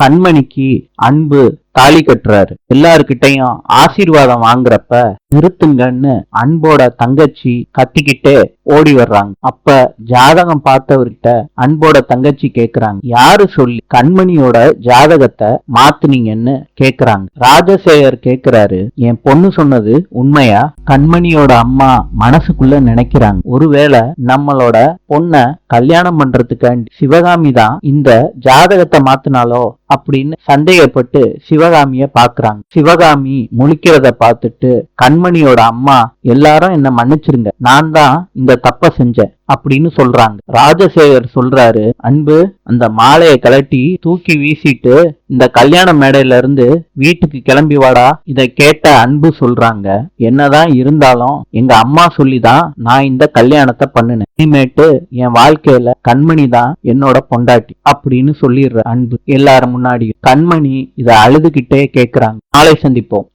கண்மணிக்கு அன்பு தாலி கட்டுறாரு. எல்லாருக்கிட்டையும் ஆசீர்வாதம் வாங்குறப்ப நிறுத்துங்கன்னு அன்போட தங்கச்சி கத்திக்கிட்டே ஓடி வர்றாங்க. அப்ப ஜாதகம் பார்த்தவர்கிட்ட அன்போட தங்கச்சி கேக்குறாங்க, யாரு சொல்லி கண்மணியோட ஜாதகத்தை மாத்துனீங்கன்னு கேக்குறாங்க. ராஜசேகர் கேக்குறாரு, என் பொண்ணு சொன்னது உண்மையா? கண்மணியோட அம்மா மனசுக்குள்ள நினைக்கிறாங்க, ஒருவேளை நம்மளோட பொண்ண கல்யாணம் பண்றதுக்காண்டி சிவகாமி தான் இந்த ஜாதகத்தை மாத்தினாலோ அப்படின்னு சந்தேகப்பட்டு சிவகாமிய பாக்குறாங்க. சிவகாமி முழிக்கிறத பார்த்துட்டு கண்மணியோட அம்மா, எல்லாரும் என்ன மன்னிச்சிருங்க, நான் தான் இந்த தப்ப செஞ்சேன் அப்படின்னு சொல்றாங்க. ராஜசேகர் சொல்றாரு, அன்பு, அந்த மாலையை கலட்டி தூக்கி வீசிட்டு இந்த கல்யாண மேடையில இருந்து வீட்டுக்கு கிளம்பி வாடா. இத கேட்ட அன்பு சொல்றாங்க, என்னதான் இருந்தாலும் எங்க அம்மா சொல்லிதான் நான் இந்த கல்யாணத்தை பண்ணினேன். இனிமேட்டு என் வாழ்க்கையில கண்மணி தான் என்னோட பொண்டாட்டி அப்படின்னு சொல்லிடுற அன்பு எல்லாரும் முன்னாடியும். கண்மணி இத அழுதுகிட்டே கேக்குறாங்க. நாளை சந்திப்போம்.